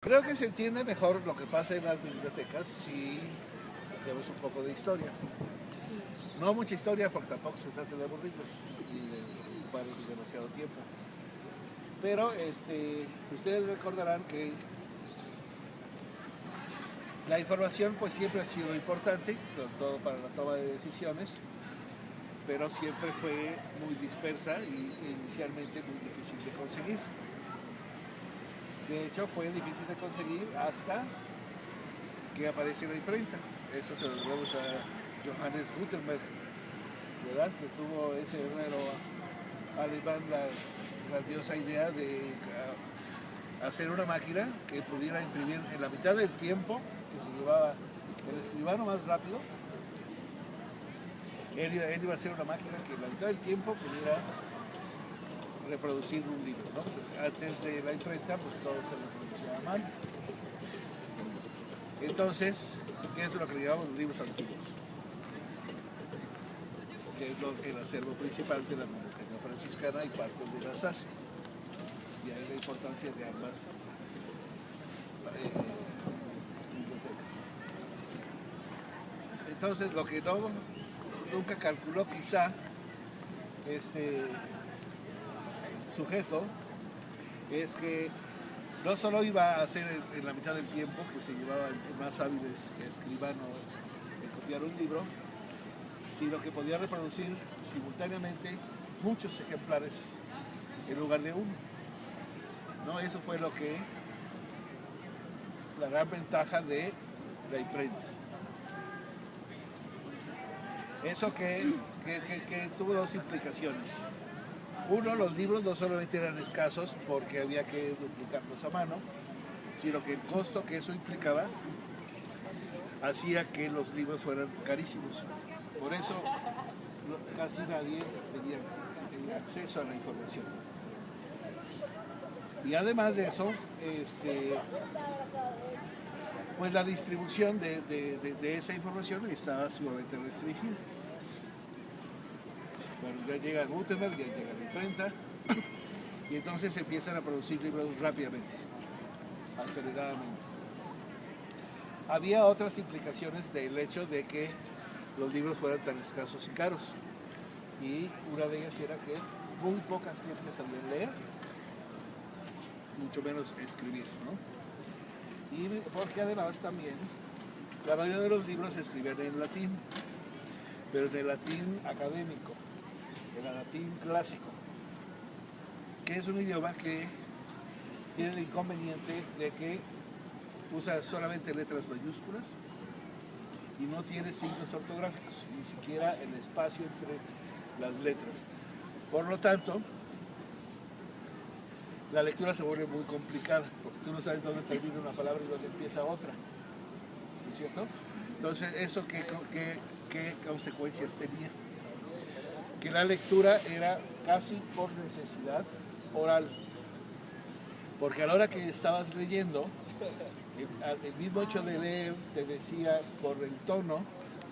Creo que se entiende mejor lo que pasa en las bibliotecas si hacemos un poco de historia. No mucha historia porque tampoco se trata de aburrirlos y de ocupar demasiado tiempo. Pero ustedes recordarán que la información pues siempre ha sido importante, sobre todo para la toma de decisiones, pero siempre fue muy dispersa y inicialmente muy difícil de conseguir. De hecho, fue difícil de conseguir hasta que aparece la imprenta. Eso se lo debemos a Johannes Gutenberg, ¿verdad? Que tuvo ese hermano alemán la grandiosa idea de hacer una máquina que pudiera imprimir en la mitad del tiempo que se llevaba el escribano más rápido. Él iba a hacer una máquina que en la mitad del tiempo pudiera reproducir un libro, ¿no? Antes de la imprenta, pues todo se reproducía a mano. Entonces, ¿qué es lo que le llamamos los libros antiguos? Que es el acervo principal de la biblioteca franciscana y parte de la SACE. Y ahí la importancia de ambas bibliotecas. Entonces, lo que nunca calculó quizá este sujeto es que no solo iba a hacer en la mitad del tiempo que se llevaba más hábiles que escribano en copiar un libro, sino que podía reproducir simultáneamente muchos ejemplares en lugar de uno. ¿No? Eso fue la gran ventaja de la imprenta. Eso que tuvo dos implicaciones. Uno, los libros no solamente eran escasos porque había que duplicarlos a mano, sino que el costo que eso implicaba hacía que los libros fueran carísimos. Por eso casi nadie tenía acceso a la información. Y además de eso, pues la distribución de esa información estaba sumamente restringida. Bueno, ya llega Gutenberg, ya llega la imprenta, y entonces empiezan a producir libros rápidamente, aceleradamente. Había otras implicaciones del hecho de que los libros fueran tan escasos y caros. Y una de ellas era que muy pocas gentes sabían leer, mucho menos escribir, ¿no? Y porque además también la mayoría de los libros se escribían en latín, pero en el latín académico, en el latín clásico, que es un idioma que tiene el inconveniente de que usa solamente letras mayúsculas y no tiene signos ortográficos, ni siquiera el espacio entre las letras. Por lo tanto, la lectura se vuelve muy complicada, porque tú no sabes dónde termina una palabra y dónde empieza otra, ¿no es cierto? Entonces, ¿eso qué consecuencias tenía? Que la lectura era casi por necesidad oral, porque a la hora que estabas leyendo, el mismo hecho de leer te decía por el tono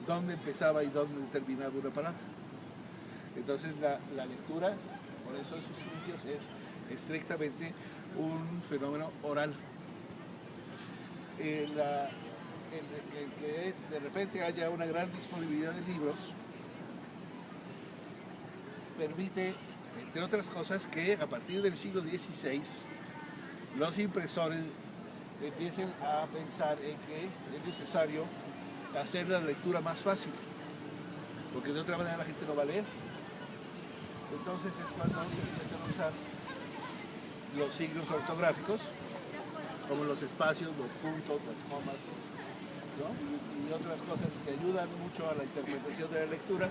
dónde empezaba y dónde terminaba una palabra. Entonces la lectura, por eso en sus inicios, es estrictamente un fenómeno oral. El que de repente haya una gran disponibilidad de libros permite, entre otras cosas, que a partir del siglo XVI los impresores empiecen a pensar en que es necesario hacer la lectura más fácil, porque de otra manera la gente no va a leer. Entonces es cuando se empiezan a usar los signos ortográficos, como los espacios, los puntos, las comas, ¿no? y otras cosas que ayudan mucho a la interpretación de la lectura,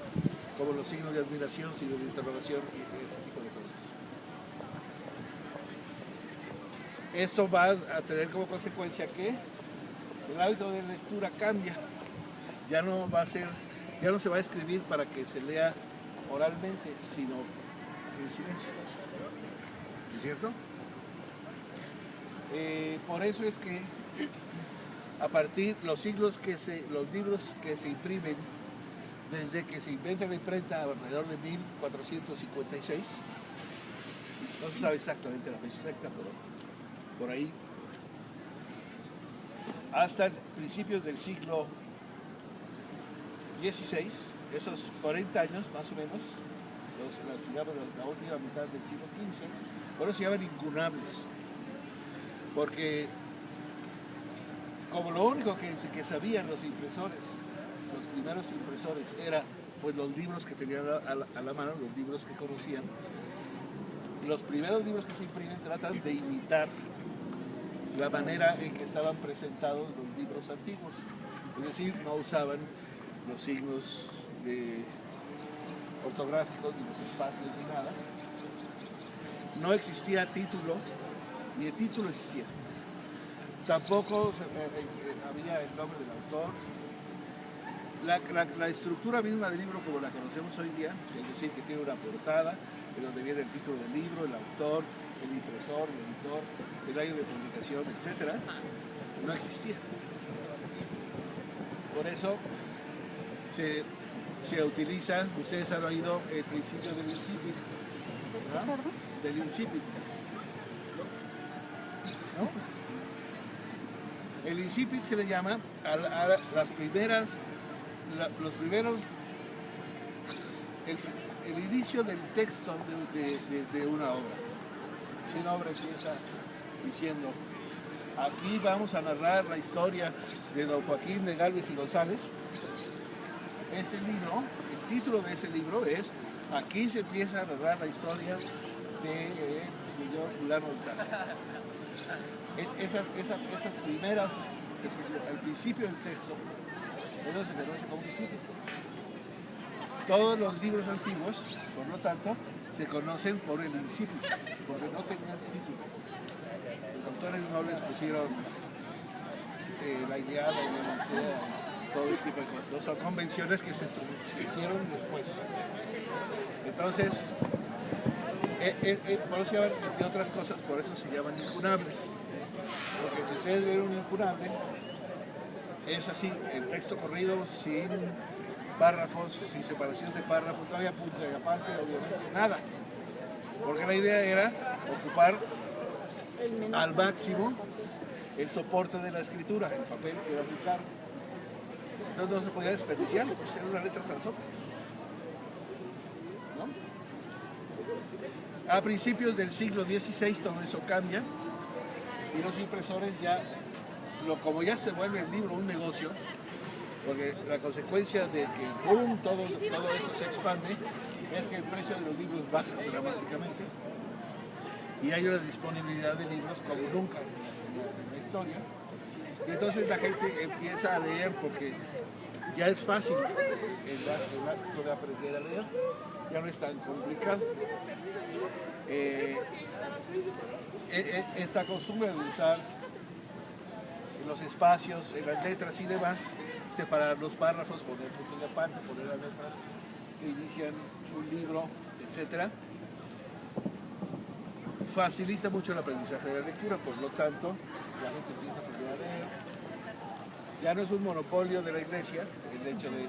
como los signos de admiración, signos de interrogación y ese tipo de cosas. Esto va a tener como consecuencia que el hábito de lectura cambia. Ya no se va a escribir para que se lea oralmente, sino en silencio. ¿Es cierto? Por eso es que a partir los libros que se imprimen desde que se inventa la imprenta alrededor de 1456, no se sabe exactamente la fecha exacta, pero por ahí, hasta principios del siglo XVI, esos 40 años más o menos, la última mitad del siglo XV, bueno, se llaman incunables, porque como lo único que sabían los impresores, los primeros impresores, era pues los libros que tenían a la mano, los libros que conocían, los primeros libros que se imprimen tratan de imitar la manera en que estaban presentados los libros antiguos, es decir, no usaban los signos ortográficos, ni los espacios, ni nada. No existía título, ni el título existía. Tampoco había el nombre del autor. La estructura misma del libro como la conocemos hoy día, es decir, que tiene una portada, de donde viene el título del libro, el autor, el impresor, el editor, el año de publicación, etc., no existía. Por eso se utiliza, ustedes han oído el principio del incipit, ¿verdad? Del incipit, ¿no? El incipit se le llama a las primeras, los primeros, el inicio del texto de una obra. Si una obra empieza diciendo, aquí vamos a narrar la historia de don Joaquín de Gálvez y González, ese libro, el título de ese libro es, aquí se empieza a narrar la historia del señor fulano de tal. Esas primeras, al principio del texto, eso se conoce como incipit. Todos los libros antiguos, por lo tanto, se conocen por el incipit, porque no tenían título. Los autores no les pusieron la Ilíada, la Odisea, todo este tipo de cosas. ¿No? Son convenciones que se hicieron después. Entonces, por eso, entre otras cosas, por eso se llaman incunables. Porque si ustedes ven un incunable, es así, el texto corrido sin párrafos, sin separación de párrafos, no había punto de aparte, obviamente, nada. Porque la idea era ocupar al máximo el soporte de la escritura, el papel que era muy caro. Entonces no se podía desperdiciar, pues era una letra tras otra. ¿No? A principios del siglo XVI todo eso cambia y los impresores ya, como ya se vuelve el libro un negocio, porque la consecuencia de que boom, todo eso se expande, es que el precio de los libros baja dramáticamente y hay una disponibilidad de libros como nunca en la historia. Y entonces la gente empieza a leer porque ya es fácil el acto de aprender a leer, ya no es tan complicado. Esta costumbre de usar en los espacios, en las letras y demás, separar los párrafos, poner puntos de aparte, poner las letras que inician un libro, etc., facilita mucho el aprendizaje de la lectura, por lo tanto, la gente empieza a aprender a leer. Ya no es un monopolio de la iglesia el hecho de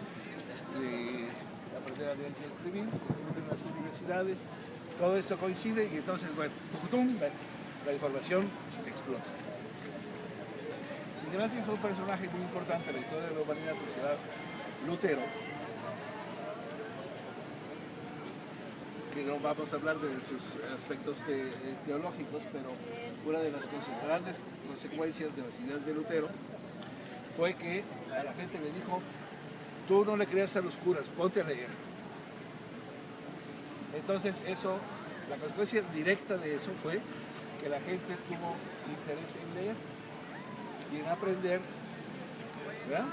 aprender a leer y a escribir, se escriben en las universidades, todo esto coincide y entonces, bueno, la información explota. Y gracias a un personaje muy importante en la historia de la humanidad, que será Lutero, que no vamos a hablar de sus aspectos teológicos, pero una de las grandes consecuencias de las ideas de Lutero fue que a la gente le dijo, tú no le creas a los curas, ponte a leer. Entonces eso, la consecuencia directa de eso fue que la gente tuvo interés en leer y en aprender, ¿verdad?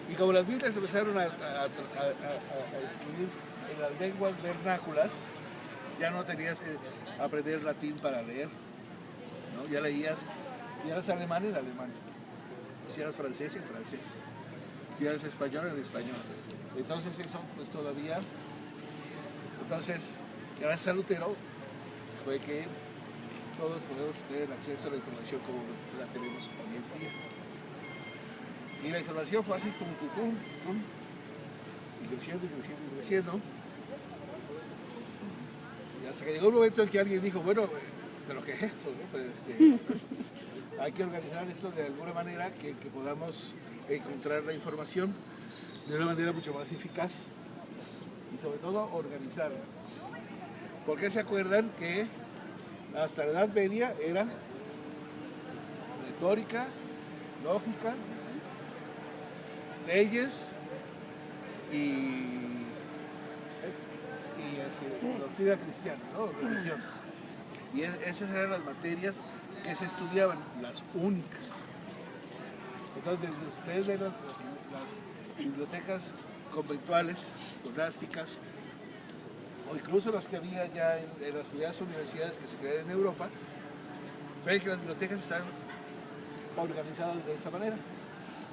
Y como las Biblias empezaron a escribir en las lenguas vernáculas, ya no tenías que aprender latín para leer, ¿no? Ya leías, si eras alemán en alemán, si eras francés en francés, si eras español en español. Entonces eso pues todavía, entonces gracias a Lutero fue que todos podemos tener acceso a la información como la tenemos hoy en día. Y la información fue así, pum, pum, pum, pum, y creciendo, y creciendo, y creciendo. Y hasta que llegó un momento en que alguien dijo, bueno, ¿pero qué es esto? ¿No? Pues, Hay que organizar esto de alguna manera que podamos encontrar la información de una manera mucho más eficaz y sobre todo organizarla. Porque se acuerdan que hasta la Edad Media era retórica, lógica, leyes y doctrina cristiana, ¿no? Religión. Y esas eran las materias que se estudiaban, las únicas. Entonces, ustedes ven las bibliotecas conventuales, monásticas, o incluso las que había ya en las primeras universidades que se crearon en Europa, ven que las bibliotecas están organizadas de esa manera.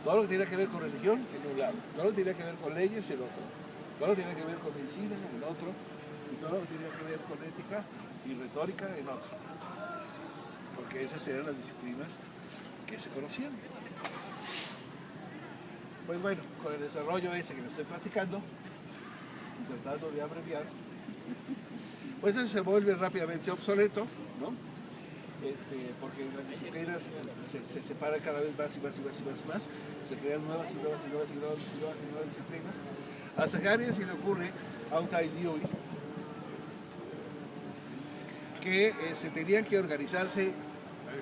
Todo lo que tiene que ver con religión en un lado, todo lo que tiene que ver con leyes en otro, todo lo que tiene que ver con medicina en el otro, y todo lo que tiene que ver con ética y retórica en otro. Porque esas eran las disciplinas que se conocían. Pues bueno, con el desarrollo ese que les estoy platicando, y tratando de abreviar, pues eso se vuelve rápidamente obsoleto, ¿no? Porque las disciplinas se separan cada vez más y más y más y más y más, se crean nuevas y nuevas y nuevas y nuevas y nuevas, y nuevas disciplinas. Hasta que a alguien se le ocurre a un Tai Liu que se tenían que organizarse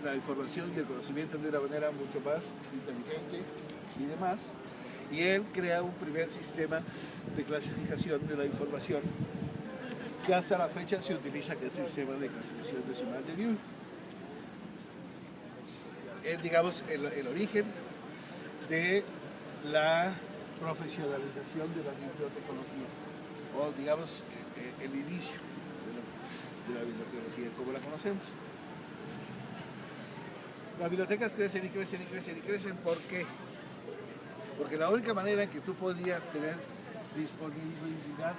la información y el conocimiento de una manera mucho más inteligente y demás, y él crea un primer sistema de clasificación de la información que hasta la fecha se utiliza, que es el sistema de clasificación decimal de Dewey. Es, digamos, el origen de la profesionalización de la bibliotecología, o digamos, el inicio de la bibliotecología como la conocemos. Las bibliotecas crecen y crecen y crecen y crecen. ¿Por qué? Porque la única manera en que tú podías tener disponibilidad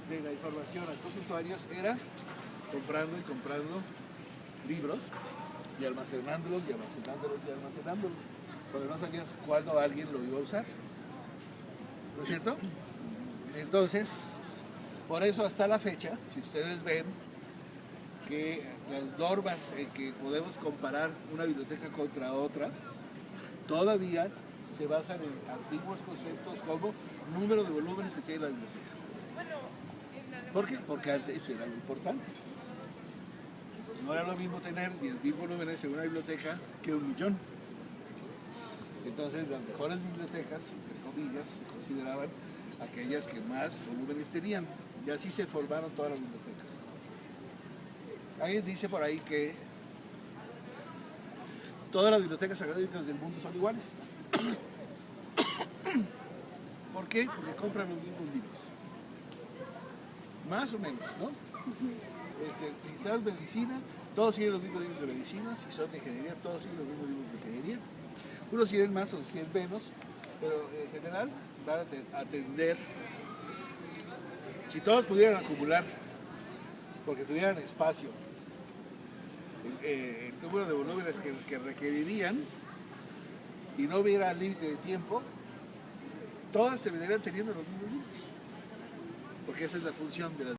de la información a tus usuarios era comprando y comprando libros y almacenándolos y almacenándolos y almacenándolos, porque no sabías cuándo alguien lo iba a usar, ¿no es cierto? Entonces, por eso hasta la fecha, si ustedes ven que las normas en que podemos comparar una biblioteca contra otra, todavía se basan en antiguos conceptos como número de volúmenes que tiene la biblioteca. ¿Por qué? Porque antes era lo importante. No era lo mismo tener 10.000 volúmenes en una biblioteca que 1.000.000. Entonces las mejores bibliotecas, entre comillas, se consideraban aquellas que más volúmenes tenían. Y así se formaron todas las bibliotecas. Alguien dice por ahí que todas las bibliotecas académicas del mundo son iguales. ¿Por qué? Porque compran los mismos libros. Más o menos, ¿no? Quizás medicina, todos siguen los mismos libros de medicina. Si son de ingeniería, todos siguen los mismos libros de ingeniería. Unos siguen más, otros siguen menos, pero en general van a atender. Si todos pudieran acumular, porque tuvieran espacio, el número de volúmenes que requerirían y no hubiera límite de tiempo, todas terminarían teniendo los mismos libros, porque esa es la función de las